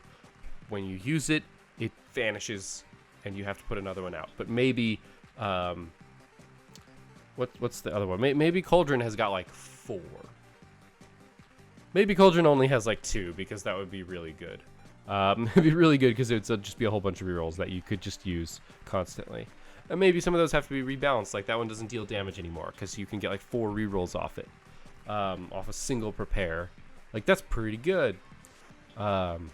when you use it, it vanishes, and you have to put another one out. But maybe, what's the other one? Maybe Cauldron has got like 4. Maybe Cauldron only has like 2, because that would be really good. It'd be really good because it would just be a whole bunch of rerolls that you could just use constantly. And maybe some of those have to be rebalanced, like that one doesn't deal damage anymore because you can get like 4 rerolls off it, off a single prepare. Like, that's pretty good. And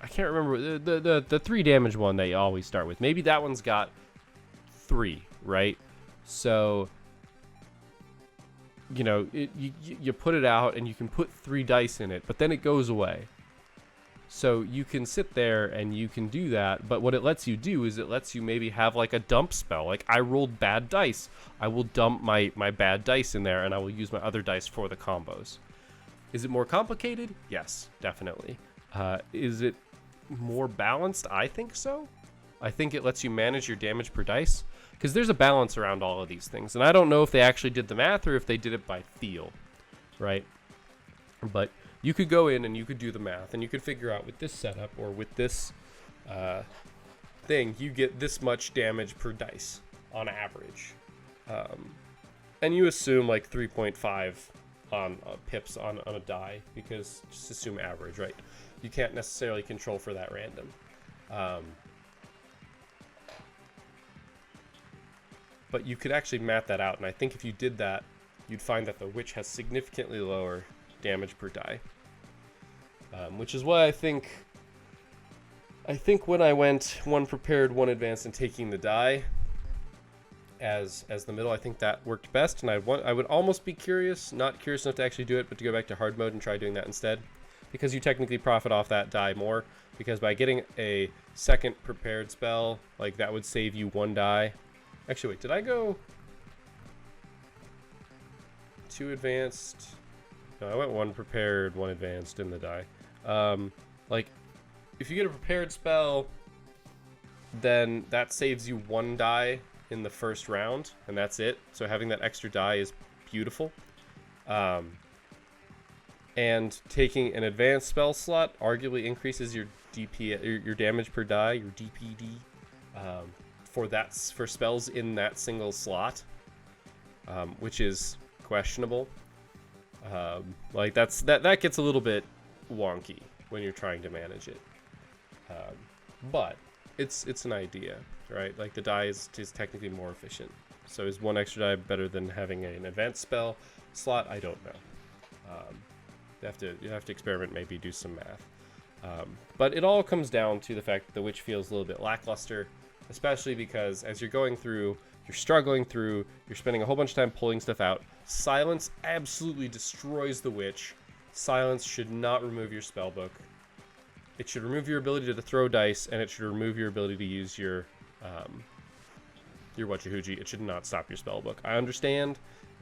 I can't remember the 3 damage one that you always start with. Maybe that one's got 3, right? So, you know, you put it out and you can put 3 dice in it, but then it goes away. So you can sit there and you can do that, but what it lets you do is it lets you maybe have like a dump spell. Like, I rolled bad dice. I will dump my bad dice in there and I will use my other dice for the combos. Is it more complicated? Yes, definitely. Is it more balanced? I think so. I think it lets you manage your damage per dice, because there's a balance around all of these things. And I don't know if they actually did the math or if they did it by feel, right? But you could go in and you could do the math and you could figure out with this setup or with this thing, you get this much damage per dice on average. And you assume like 3.5 on pips on a die, because just assume average, right? You can't necessarily control for that random. But you could actually map that out, and I think if you did that, you'd find that the witch has significantly lower damage per die. Which is why I think when I went 1 prepared, 1 advanced, and taking the die as the middle, I think that worked best. And I would almost be curious, not curious enough to actually do it, but to go back to hard mode and try doing that instead, because you technically profit off that die more. Because by getting a 2nd prepared spell, like, that would save you 1 die. Actually, wait, did I go 2 advanced? No, I went 1 prepared, 1 advanced in the die. Like, if you get a prepared spell, then that saves you 1 die in the first round, and that's it. So having that extra die is beautiful. And taking an advanced spell slot arguably increases your DP, your damage per die, your DPD, for spells in that single slot, which is questionable. Like, that gets a little bit wonky when you're trying to manage it. But it's an idea, right? Like the die is technically more efficient. So is one extra die better than having an advanced spell slot? I don't know. You have to experiment, maybe do some math. But it all comes down to the fact that the witch feels a little bit lackluster, especially because as you're going through, you're struggling through, you're spending a whole bunch of time pulling stuff out. Silence absolutely destroys the witch. Silence should not remove your spellbook. It should remove your ability to throw dice, and it should remove your ability to use your Wachahuji. It should not stop your spellbook. I understand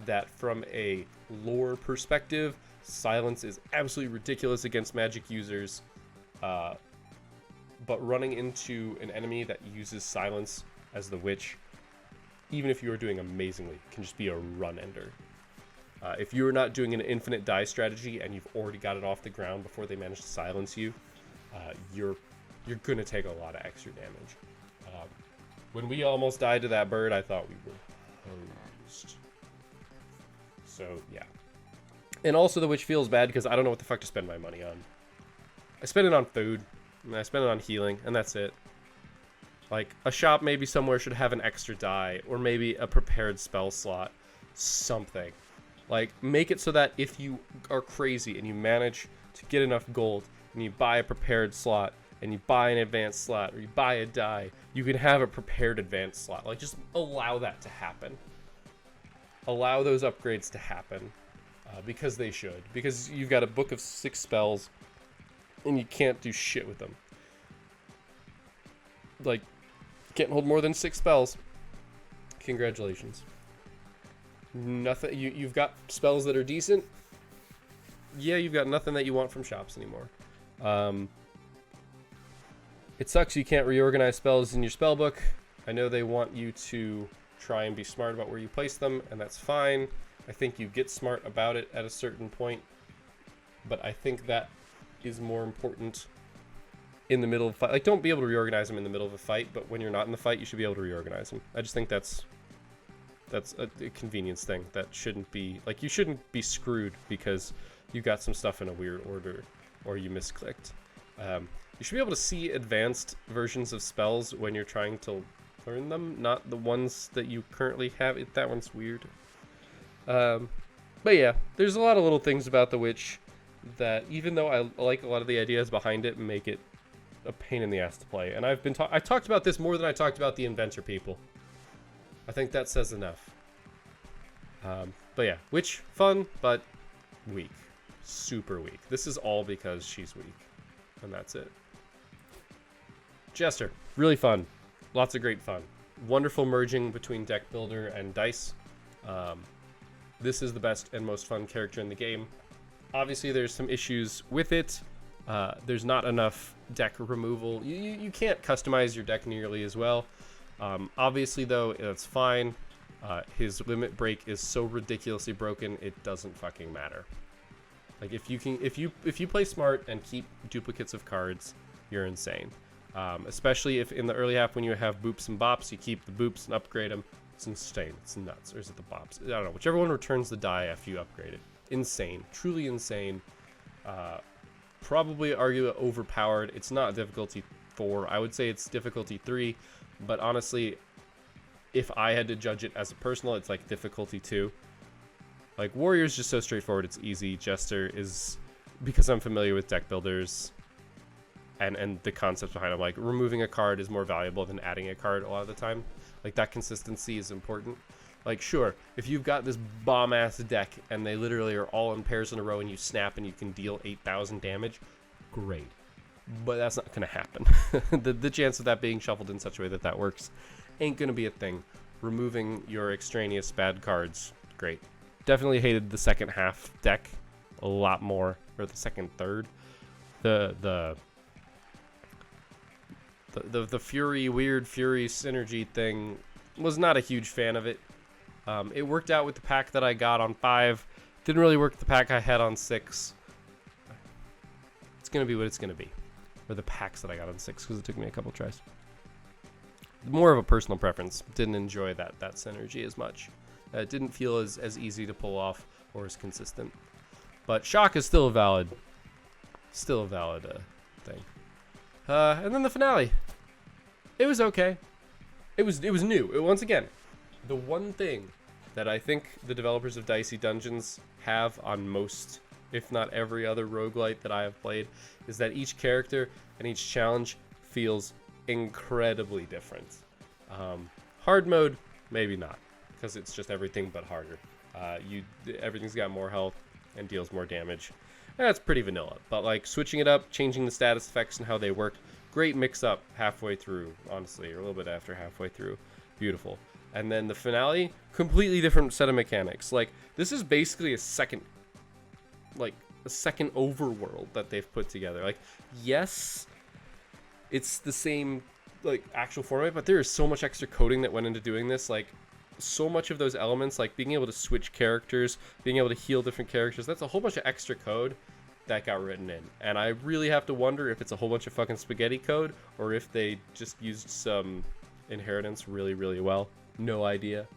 that from a lore perspective, silence is absolutely ridiculous against magic users. But running into an enemy that uses silence as the witch, even if you are doing amazingly, can just be a run ender. If you're not doing an infinite die strategy and you've already got it off the ground before they manage to silence you, you're gonna take a lot of extra damage. When we almost died to that bird, I thought we were hosed. So yeah. And also the witch feels bad because I don't know what the fuck to spend my money on. I spend it on food, and I spend it on healing, and that's it. Like, a shop maybe somewhere should have an extra die, or maybe a prepared spell slot. Something. Like, make it so that if you are crazy and you manage to get enough gold, and you buy a prepared slot, and you buy an advanced slot, or you buy a die, you can have a prepared advanced slot. Like, just allow that to happen. Allow those upgrades to happen. Because they should. Because you've got a book of 6 spells, and you can't do shit with them. Like, you can't hold more than 6 spells. Congratulations. Nothing. You've got spells that are decent. Yeah, you've got nothing that you want from shops anymore. It sucks you can't reorganize spells in your spellbook. I know they want you to try and be smart about where you place them, and that's fine. I think you get smart about it at a certain point, but I think that is more important in the middle of a fight. Like, don't be able to reorganize them in the middle of a fight, but when you're not in the fight, you should be able to reorganize them. I just think that's a convenience thing. That shouldn't be, like, you shouldn't be screwed because you got some stuff in a weird order or you misclicked. You should be able to see advanced versions of spells when you're trying to learn them, not the ones that you currently have. That one's weird. But yeah, there's a lot of little things about the witch that, even though I like a lot of the ideas behind it, make it a pain in the ass to play. And I talked about this more than I talked about the inventor people. I think that says enough. But yeah, witch, fun, but weak. Super weak. This is all because she's weak. And that's it. Jester, really fun. Lots of great fun. Wonderful merging between deck builder and dice. This is the best and most fun character in the game. Obviously, there's some issues with it. There's not enough deck removal. You can't customize your deck nearly as well. Obviously, though, that's fine. His limit break is so ridiculously broken, it doesn't fucking matter. Like, if you play smart and keep duplicates of cards, you're insane. Especially if in the early half when you have boops and bops, you keep the boops and upgrade them. It's insane. It's nuts. Or is it the bops? I don't know. Whichever one returns the die after you upgrade it. Insane. Truly insane. Probably arguably overpowered. It's not difficulty 4. I would say it's difficulty 3. But honestly, if I had to judge it as a personal, it's like difficulty 2. Like, Warrior's just so straightforward. It's easy. Jester is, because I'm familiar with deck builders and the concepts behind them, like, removing a card is more valuable than adding a card a lot of the time. Like, that consistency is important. Like, sure, if you've got this bomb-ass deck and they literally are all in pairs in a row and you snap and you can deal 8,000 damage, great. But that's not going to happen. the chance of that being shuffled in such a way that that works ain't going to be a thing. Removing your extraneous bad cards, great. Definitely hated the second half deck a lot more, or the second third. The weird Fury synergy thing, was not a huge fan of it. It worked out with the pack that I got on 5. Didn't really work with the pack I had on 6. It's going to be what it's going to be. Or the packs that I got on 6, because it took me a couple tries. More of a personal preference. Didn't enjoy that synergy as much. It didn't feel as easy to pull off or as consistent. But shock is still a valid thing. And then the finale. It was okay. It was new. Once again, the one thing that I think the developers of Dicey Dungeons have on most, if not every other roguelite that I have played, is that each character and each challenge feels incredibly different. Hard mode, maybe not, because it's just everything but harder. Everything's got more health and deals more damage. That's pretty vanilla, but like switching it up, changing the status effects and how they work, great mix up halfway through, honestly, or a little bit after halfway through. Beautiful. And then the finale, completely different set of mechanics. Like, this is basically a second overworld that they've put together. Like, yes, it's the same, like, actual format, but there is so much extra coding that went into doing this. Like, so much of those elements, like being able to switch characters, being able to heal different characters, that's a whole bunch of extra code that got written in. And I really have to wonder if it's a whole bunch of fucking spaghetti code or if they just used some inheritance really, really well. No idea.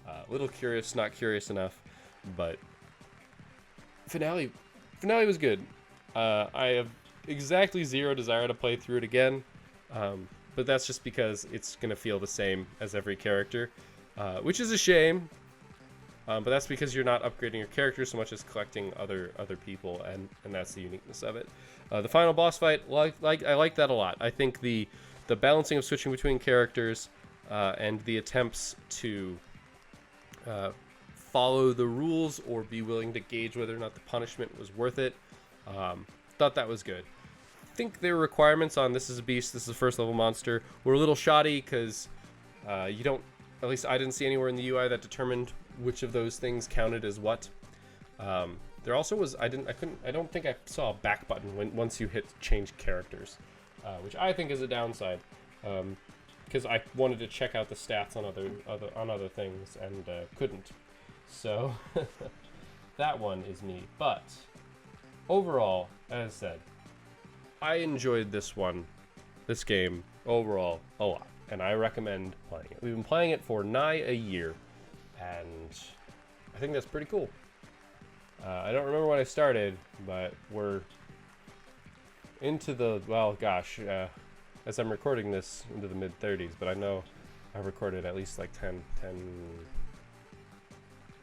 A little curious, not curious enough, but finale was good. I have exactly zero desire to play through it again, but that's just because it's gonna feel the same as every character, which is a shame. But that's because you're not upgrading your character so much as collecting other people, and that's the uniqueness of it. The final boss fight, I like that a lot. I think the balancing of switching between characters and the attempts to follow the rules or be willing to gauge whether or not the punishment was worth it, thought that was good. I think their requirements on this is a beast, this is a first level monster, were a little shoddy because you don't, at least I didn't see anywhere in the UI that determined which of those things counted as what. There also was, I don't think I saw a back button once you hit change characters, which I think is a downside, because I wanted to check out the stats on other things and couldn't. So that one is me. But overall, as I said, I enjoyed this game overall a lot, and I recommend playing it. We've been playing it for nigh a year, and I think that's pretty cool. I don't remember when I started, but we're into the, well, gosh, as I'm recording this, into the mid-30s, but I know I've recorded at least like 10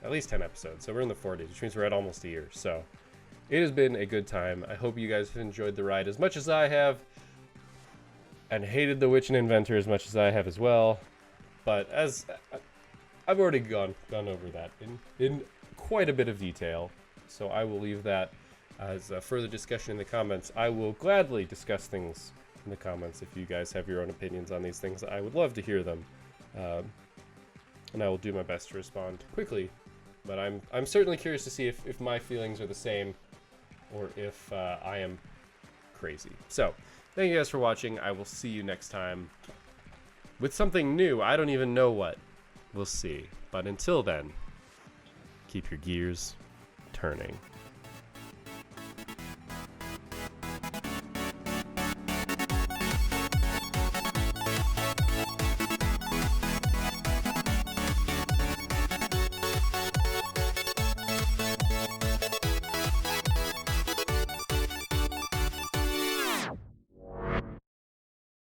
episodes, so we're in the 40s, which means we're at almost a year. So it has been a good time. I hope you guys have enjoyed the ride as much as I have, and hated the Witch and Inventor as much as I have as well. But as I've already gone over that in quite a bit of detail, so I will leave that as a further discussion in the comments. I will gladly discuss things in the comments if you guys have your own opinions on these things. I would love to hear them, and I will do my best to respond quickly. But I'm certainly curious to see if my feelings are the same, or if I am crazy. So, thank you guys for watching. I will see you next time with something new. I don't even know what. We'll see. But until then, keep your gears turning.